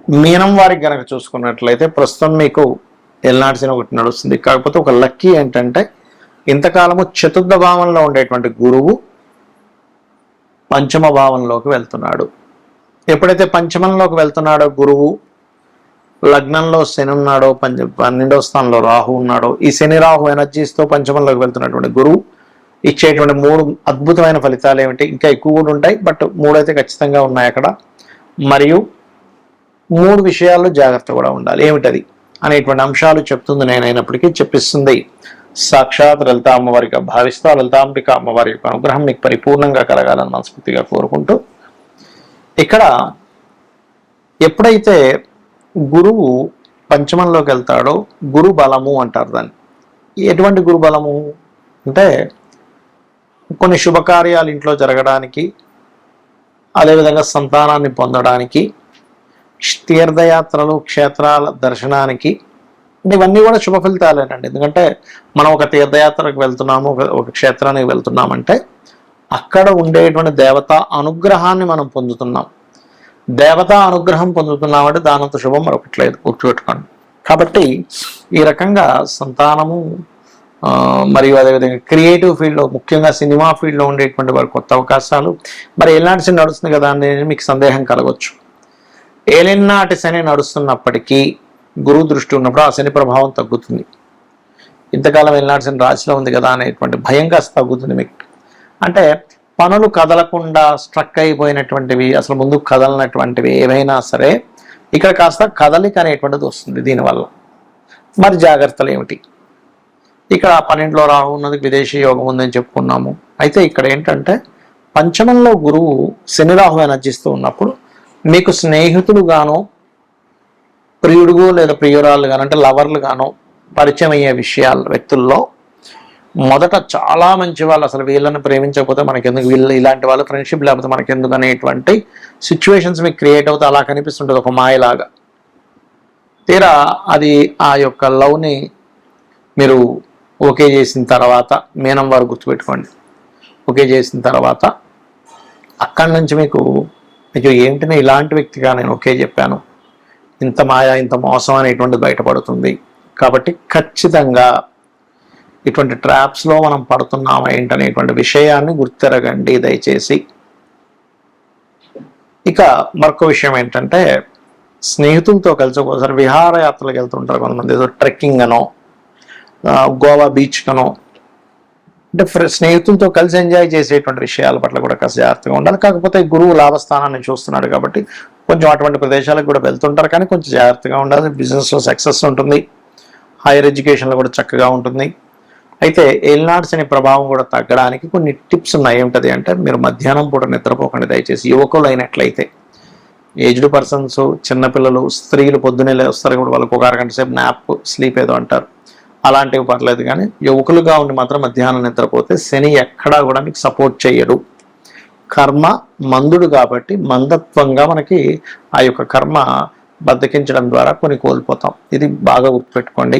మీనం వారికి గనక చూసుకున్నట్లయితే ప్రస్తుతం మీకు ఎల్నాడ్సిన ఒకటి నడుస్తుంది. కాకపోతే ఒక లక్కీ ఏంటంటే ఇంతకాలము చతుర్థ భావంలో ఉండేటువంటి గురువు పంచమ భావంలోకి వెళ్తున్నాడు. ఎప్పుడైతే పంచమంలోకి వెళ్తున్నాడో గురువు, లగ్నంలో శని ఉన్నాడో, 12వ స్థానంలో రాహు ఉన్నాడో, ఈ శని రాహు ఎనర్జీస్తో పంచమంలోకి వెళ్తున్నటువంటి గురువు ఇచ్చేటువంటి 3 అద్భుతమైన ఫలితాలు ఏమిటి? ఇంకా ఎక్కువ కూడా ఉంటాయి, బట్ 3 అయితే ఖచ్చితంగా ఉన్నాయి అక్కడ. మరియు 3 విషయాల్లో జాగ్రత్త కూడా ఉండాలి. ఏమిటది అనేటువంటి అంశాలు చెప్తుంది నేనైనప్పటికీ చెప్పిస్తుంది సాక్షాత్ లలిత అమ్మవారిగా భావిస్తూ లలితాంబిక అమ్మవారి యొక్క అనుగ్రహం మీకు పరిపూర్ణంగా కలగాలని మనస్ఫూర్తిగా కోరుకుంటూ, ఇక్కడ ఎప్పుడైతే గురువు పంచమంలోకి వెళ్తాడో గురు బలము అంటారు దాన్ని. ఎటువంటి గురు బలము అంటే కొన్ని శుభకార్యాలు ఇంట్లో జరగడానికి, అదేవిధంగా సంతానాన్ని పొందడానికి, తీర్థయాత్రలు క్షేత్రాల దర్శనానికి, ఇవన్నీ కూడా శుభ ఫలితాలేనండి. ఎందుకంటే మనం ఒక తీర్థయాత్రకు వెళ్తున్నాము, ఒక క్షేత్రానికి వెళ్తున్నామంటే అక్కడ ఉండేటువంటి దేవతా అనుగ్రహాన్ని మనం పొందుతున్నాం. దేవతా అనుగ్రహం పొందుతున్నామంటే దానంత శుభం మరొకటి లేదు, గుర్తుపెట్టుకోండి. కాబట్టి ఈ రకంగా సంతానము మరియు అదేవిధంగా క్రియేటివ్ ఫీల్డ్లో, ముఖ్యంగా సినిమా ఫీల్డ్లో ఉండేటువంటి వారి కొత్త అవకాశాలు. మరి ఏలినాటి శని నడుస్తుంది కదా అని మీకు సందేహం కలగవచ్చు. ఏలినాటి శని నడుస్తున్నప్పటికీ గురువు దృష్టి ఉన్నప్పుడు ఆ శని ప్రభావం తగ్గుతుంది. ఇంతకాలం ఏలినాటి శని రాశిలో ఉంది కదా అనేటువంటి భయం కాస్త తగ్గుతుంది మీకు. అంటే పనులు కదలకుండా స్ట్రక్ అయిపోయినటువంటివి, అసలు ముందుకు కదలనటువంటివి ఏవైనా సరే ఇక్కడ కాస్త కదలిక అనేటువంటిది వస్తుంది దీనివల్ల. మరి జాగ్రత్తలు ఏమిటి? ఇక్కడ 12లో రాహు ఉన్నది, విదేశీ యోగం ఉందని చెప్పుకున్నాము. అయితే ఇక్కడ ఏంటంటే పంచమంలో గురువు శని రాహు ఎనర్జిస్తూ ఉన్నప్పుడు మీకు స్నేహితులు గానో, ప్రియుడుగో లేదా ప్రియురాలు గానో, అంటే లవర్లు గానో పరిచయం అయ్యే విషయాలు వ్యక్తుల్లో మొదట చాలా మంచి వాళ్ళు, అసలు వీళ్ళని ప్రేమించకపోతే మనకెందుకు, వీళ్ళు ఇలాంటి వాళ్ళు ఫ్రెండ్షిప్ లేకపోతే మనకెందుకు అనేటువంటి సిచ్యువేషన్స్ మీకు క్రియేట్ అవుతే అలా కనిపిస్తుంటుంది ఒక మాయలాగా. తీరా అది ఆ యొక్క లవ్ని మీరు ఓకే చేసిన తర్వాత, మీనం వారు గుర్తుపెట్టుకోండి, ఓకే చేసిన తర్వాత అక్కడి నుంచి మీకు ఏంటనే ఇలాంటి వ్యక్తిగా నేను ఓకే చెప్పాను, ఇంత మాయ ఇంత మోసం అనేటువంటిది బయటపడుతుంది. కాబట్టి ఖచ్చితంగా ఇటువంటి ట్రాప్స్లో మనం పడుతున్నామా ఏంటనేటువంటి విషయాన్ని గుర్తెరగండి దయచేసి. ఇక మరొక విషయం ఏంటంటే స్నేహితులతో కలిసి ఒకసారి విహారయాత్రలకు వెళ్తుంటారు కొంతమంది, ఏదో ట్రెక్కింగ్ అనో, గోవా బీచ్ కనో, అంటే స్నేహితులతో కలిసి ఎంజాయ్ చేసేటువంటి విషయాల పట్ల కూడా కాస్త జాగ్రత్తగా ఉండాలి. కాకపోతే గురువు లాభస్థానాన్ని చూస్తున్నాడు కాబట్టి కొంచెం అటువంటి ప్రదేశాలకు కూడా వెళ్తుంటారు, కానీ కొంచెం జాగ్రత్తగా ఉండాలి. బిజినెస్లో సక్సెస్ ఉంటుంది, హైయర్ ఎడ్యుకేషన్లో కూడా చక్కగా ఉంటుంది. అయితే ఏలినాటి శని ప్రభావం కూడా తగ్గడానికి కొన్ని టిప్స్ ఉన్నాయి. ఏమిటది అంటే మీరు మధ్యాహ్నం పూట నిద్రపోకండి దయచేసి. యువకులు అయినట్లయితే, ఏజ్డ్ పర్సన్స్, చిన్నపిల్లలు, స్త్రీలు పొద్దున్నే లేస్తారు కూడా, వాళ్ళకు ఒక అరగంట సేపు నాప్, స్లీప్ ఏదో అంటారు, అలాంటివి పర్లేదు. కానీ యువకులుగా ఉండి మాత్రం మధ్యాహ్నం నిద్రపోతే శని ఎక్కడా కూడా మీకు సపోర్ట్ చేయడు. కర్మ మందుడు కాబట్టి మందత్వంగా మనకి ఆ యొక్క కర్మ బద్దకించడం ద్వారా కొన్ని కోల్పోతాం. ఇది బాగా గుర్తుపెట్టుకోండి.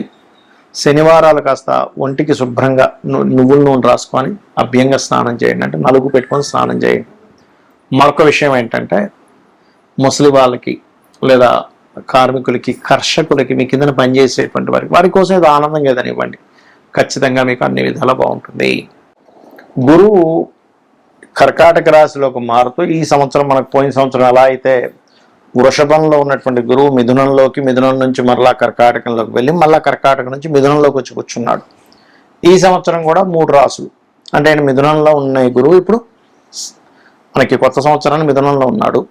శనివారాలు కాస్త ఒంటికి శుభ్రంగా నువ్వుల నూనె రాసుకొని అభ్యంగా స్నానం చేయండి, అంటే నలుగు పెట్టుకొని స్నానం చేయండి. మరొక విషయం ఏంటంటే ముసలి వాళ్ళకి లేదా కార్మికులకి, కర్షకులకి, మీ కింద పనిచేసేటువంటి వారి కోసం ఏదో ఆనందంగా ఏదని ఇవ్వండి. ఖచ్చితంగా మీకు అన్ని విధాలా బాగుంటుంది. గురువు కర్కాటక రాశిలోకి మారుతూ ఈ సంవత్సరం, మనకు పోయిన సంవత్సరం ఎలా అయితే వృషభంలో ఉన్నటువంటి గురువు మిథునంలోకి, మిథునం నుంచి మరలా కర్కాటకంలోకి వెళ్ళి మళ్ళా కర్కాటకం నుంచి మిథునంలోకి వచ్చి కూర్చున్నాడు. ఈ సంవత్సరం కూడా 3 రాసులు, అంటే ఆయన మిథునంలో ఉన్న గురువు ఇప్పుడు మనకి కొత్త సంవత్సరాన్ని మిథునంలో ఉన్నాడు.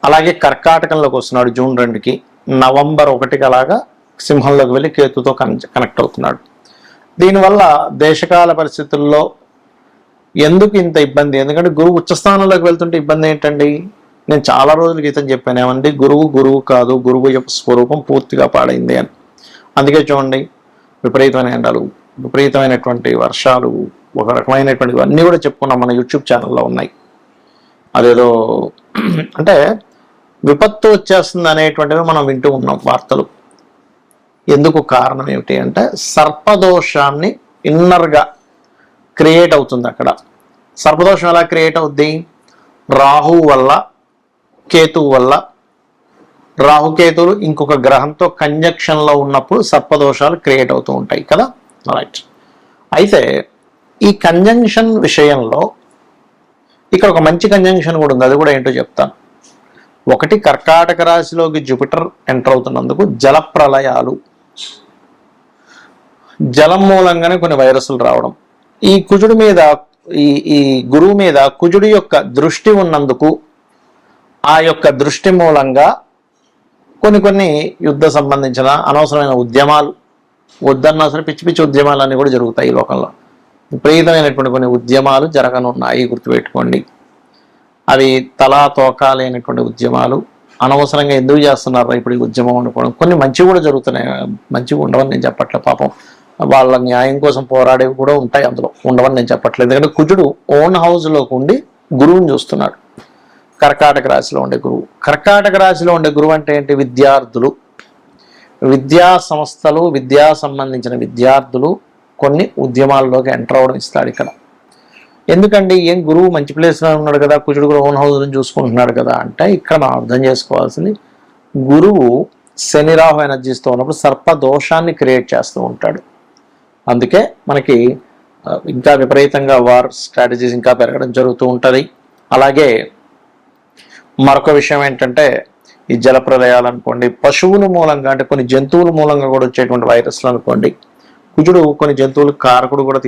అలాగే కర్కాటకంలోకి వస్తున్నాడు జూన్ 2కి, నవంబర్ 1కి అలాగా సింహంలోకి వెళ్ళి కేతుతో కనెక్ట్ అవుతున్నాడు. దీనివల్ల దేశకాల పరిస్థితుల్లో ఎందుకు ఇంత ఇబ్బంది? ఎందుకంటే గురువు ఉచ్చస్థానంలోకి వెళ్తుంటే ఇబ్బంది ఏంటండి? నేను చాలా రోజుల క్రితం చెప్పాను ఏమండి, గురువు కాదు, గురువు యొక్క స్వరూపం పూర్తిగా పాడైంది అని. అందుకే చూడండి, విపరీతమైన ఎండలు, విపరీతమైనటువంటి వర్షాలు, ఒక రకమైనటువంటివి అన్నీ కూడా చెప్పుకున్నాం, మన యూట్యూబ్ ఛానల్లో ఉన్నాయి. అదేదో అంటే విపత్తు వచ్చేస్తుంది అనేటువంటివి మనం వింటూ ఉన్నాం వార్తలు. ఎందుకు కారణం ఏమిటి అంటే సర్పదోషాన్ని ఇన్నర్గా క్రియేట్ అవుతుంది అక్కడ. సర్పదోషం ఎలా క్రియేట్ అవుద్ది? రాహు వల్ల, కేతువు వల్ల రాహుకేతులు ఇంకొక గ్రహంతో కంజంక్షన్లో ఉన్నప్పుడు సర్పదోషాలు క్రియేట్ అవుతూ ఉంటాయి కదా. రైట్. అయితే ఈ కంజంక్షన్ విషయంలో ఇక్కడ ఒక మంచి కంజంక్షన్ కూడా ఉంది, అది కూడా ఏంటో చెప్తాను. ఒకటి, కర్కాటక రాశిలోకి జూపిటర్ ఎంటర్ అవుతున్నందుకు జల ప్రళయాలు, జలం మూలంగానే కొన్ని వైరస్లు రావడం, ఈ కుజుడి మీద ఈ గురువు మీద కుజుడి యొక్క దృష్టి ఉన్నందుకు ఆ యొక్క దృష్టి మూలంగా కొన్ని యుద్ధ సంబంధించిన అనవసరమైన ఉద్యమాలు, వద్దన్నా సరే పిచ్చి పిచ్చి ఉద్యమాలన్నీ కూడా జరుగుతాయి ఈ లోకంలో. విపరీతమైనటువంటి కొన్ని ఉద్యమాలు జరగనున్నాయి, గుర్తుపెట్టుకోండి. అవి తలా తోకా లేనటువంటి ఉద్యమాలు. అనవసరంగా ఎందుకు చేస్తున్నారు ఇప్పుడు ఈ ఉద్యమం అనుకోవడం. కొన్ని మంచివి కూడా జరుగుతున్నాయి, మంచిగా ఉండవని నేను చెప్పట్లే. పాపం వాళ్ళ న్యాయం కోసం పోరాడేవి కూడా ఉంటాయి, అందులో ఉండవని నేను చెప్పట్లేదు. ఎందుకంటే కుజుడు ఓన్ హౌస్లోకి ఉండి గురువుని చూస్తున్నాడు. కర్కాటక రాశిలో ఉండే గురువు, కర్కాటక రాశిలో ఉండే గురువు అంటే ఏంటి? విద్యార్థులు, విద్యా సంస్థలు, విద్యా సంబంధించిన విద్యార్థులు కొన్ని ఉద్యమాల్లోకి ఎంటర్ అవ్వడం ఇస్తాడు ఇక్కడ. ఎందుకండి, ఏం గురువు మంచి ప్లేస్లో ఉన్నాడు కదా, కుజుడు కూడా ఓన్ హౌస్ని చూసుకుంటున్నాడు కదా అంటే, ఇక్కడ మనం అర్థం చేసుకోవాల్సింది, గురువు శని రాహు ఎనర్జీస్తో ఉన్నప్పుడు సర్పదోషాన్ని క్రియేట్ చేస్తూ ఉంటాడు. అందుకే మనకి ఇంకా విపరీతంగా వార్ స్ట్రాటజీస్ ఇంకా పెరగడం జరుగుతూ ఉంటుంది. అలాగే మరొక విషయం ఏంటంటే, ఈ జల ప్రళయాలు అనుకోండి, పశువుల మూలంగా అంటే కొన్ని జంతువుల మూలంగా కూడా వచ్చేటువంటి వైరస్లు అనుకోండి. కుజుడు కొన్ని జంతువుల కారకుడు కూడా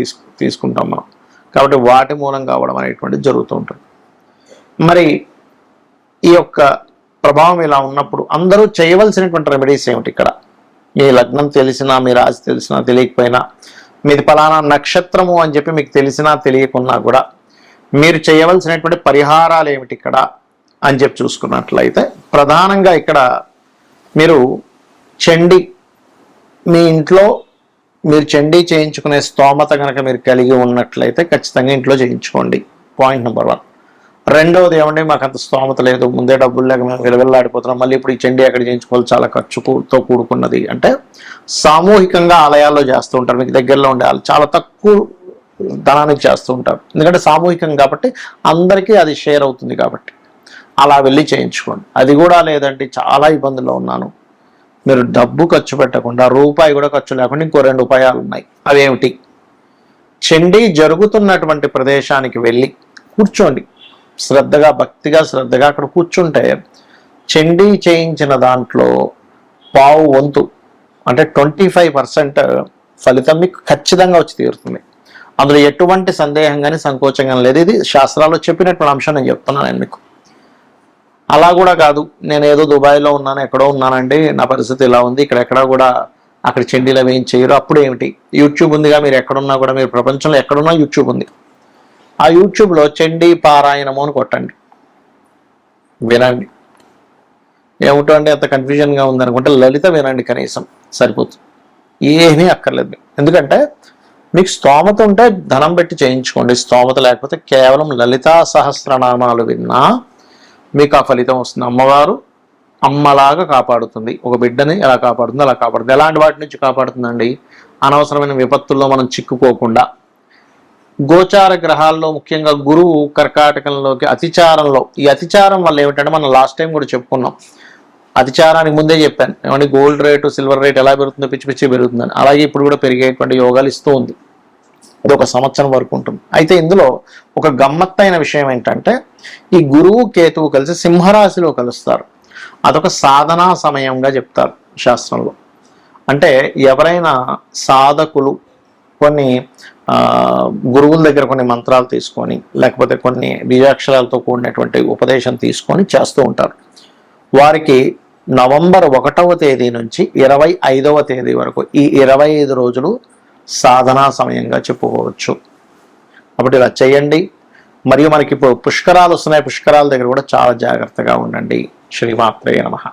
తీసుకుంటాం మనం, కాబట్టి వాటి మూలంగా అవ్వడం అనేటువంటిది జరుగుతూ ఉంటుంది. మరి ఈ యొక్క ప్రభావం ఇలా ఉన్నప్పుడు అందరూ చేయవలసినటువంటి రెమెడీస్ ఏమిటి? ఇక్కడ మీ లగ్నం తెలిసినా, మీ రాశి తెలిసినా తెలియకపోయినా, మీది ఫలానా నక్షత్రము అని చెప్పి మీకు తెలిసినా తెలియకున్నా కూడా మీరు చేయవలసినటువంటి పరిహారాలు ఏమిటి ఇక్కడ అని చెప్పి చూసుకున్నట్లయితే, ప్రధానంగా ఇక్కడ మీరు చండీ, మీ ఇంట్లో మీరు చండీ చేయించుకునే స్తోమత కనుక మీరు కలిగి ఉన్నట్లయితే ఖచ్చితంగా ఇంట్లో చేయించుకోండి. Point number 1. రెండవది ఏమంటే, మాకు అంత స్తోమత లేదు, ముందే డబ్బులు లేక మేము విలువెల్లాడిపోతున్నాం, మళ్ళీ ఇప్పుడు ఈ చండీ ఎక్కడ చేయించుకోవాలి, చాలా ఖర్చుతో కూడుకున్నది అంటే, సామూహికంగా ఆలయాల్లో చేస్తూ ఉంటారు. మీకు దగ్గరలో ఉండే వాళ్ళు చాలా తక్కువ ధనానికి చేస్తూ ఉంటారు, ఎందుకంటే సామూహికంగా కాబట్టి అందరికీ అది షేర్ అవుతుంది కాబట్టి అలా వెళ్ళి చేయించుకోండి. అది కూడా లేదంటే చాలా ఇబ్బందుల్లో ఉన్నాను, మీరు డబ్బు ఖర్చు పెట్టకుండా, రూపాయి కూడా ఖర్చు లేకుండా ఇంకో 2 ఉపాయాలు ఉన్నాయి. అవేమిటి? చండీ జరుగుతున్నటువంటి ప్రదేశానికి వెళ్ళి కూర్చోండి, శ్రద్ధగా, భక్తిగా, శ్రద్ధగా అక్కడ కూర్చుంటే చండీ చేయించిన దాంట్లో పావు వంతు అంటే 25% ఫలితం మీకు ఖచ్చితంగా వచ్చి తీరుతుంది. అందులో ఎటువంటి సందేహం కానీ సంకోచం కానీ లేదు. ఇది శాస్త్రాల్లో చెప్పినటువంటి అంశం నేను చెప్తున్నాను మీకు. అలా కూడా కాదు, నేను ఏదో దుబాయ్లో ఉన్నాను, ఎక్కడో ఉన్నానండి, నా పరిస్థితి ఇలా ఉంది, ఇక్కడెక్కడా కూడా అక్కడ చండీలు అవి ఏం చేయరు. అప్పుడు ఏమిటి? యూట్యూబ్ ఉందిగా, మీరు ఎక్కడున్నా కూడా, మీరు ప్రపంచంలో ఎక్కడున్నా యూట్యూబ్ ఉంది. ఆ యూట్యూబ్లో చండీ పారాయణము అని కొట్టండి, వినండి. ఏమిటో అంటే అంత కన్ఫ్యూజన్గా ఉందనుకుంటే లలిత వినండి, కనీసం సరిపోతుంది, ఏమీ అక్కర్లేదు. ఎందుకంటే మీకు స్తోమత ఉంటే ధనం పెట్టి చేయించుకోండి, స్తోమత లేకపోతే కేవలం లలితా సహస్రనామాలు విన్నా మీకు ఆ ఫలితం వస్తుంది. అమ్మవారు అమ్మలాగా కాపాడుతుంది, ఒక బిడ్డని ఎలా కాపాడుతుంది అలా కాపాడుతుంది. ఎలాంటి వాటి నుంచి కాపాడుతుందండి? అనవసరమైన విపత్తుల్లో మనం చిక్కుకోకుండా. గోచార గ్రహాల్లో ముఖ్యంగా గురువు కర్కాటకంలోకి అతిచారంలో, ఈ అతిచారం వల్ల ఏమిటంటే, మనం లాస్ట్ టైం కూడా చెప్పుకున్నాం, అతిచారానికి ముందే చెప్పాను ఏమంటే గోల్డ్ రేటు, సిల్వర్ రేట్ ఎలా పెరుగుతుందో పిచ్చి పిచ్చి పెరుగుతుందని. అలాగే ఇప్పుడు కూడా పెరిగేటువంటి యోగాలు ఇస్తూ ఉంది. ఇది 1 సంవత్సరం వరకు ఉంటుంది. అయితే ఇందులో ఒక గమ్మత్తైన విషయం ఏంటంటే, ఈ గురువు కేతువు కలిసి సింహరాశిలో కలుస్తారు. అదొక సాధనా సమయంగా చెప్తారు శాస్త్రంలో. అంటే ఎవరైనా సాధకులు కొన్ని గురువుల దగ్గర కొన్ని మంత్రాలు తీసుకొని, లేకపోతే కొన్ని బీజాక్షరాలతో కూడినటువంటి ఉపదేశం తీసుకొని చేస్తూ ఉంటారు. వారికి నవంబర్ 1వ తేదీ నుంచి 25వ తేదీ వరకు ఈ 25 రోజులు సాధనా సమయంగా చెప్పుకోవచ్చు. కాబట్టి ఇలా చేయండి. మరియు మనకి ఇప్పుడు పుష్కరాలు వస్తున్నాయి, పుష్కరాల దగ్గర కూడా చాలా జాగ్రత్తగా ఉండండి. శ్రీమాత్రే నమః.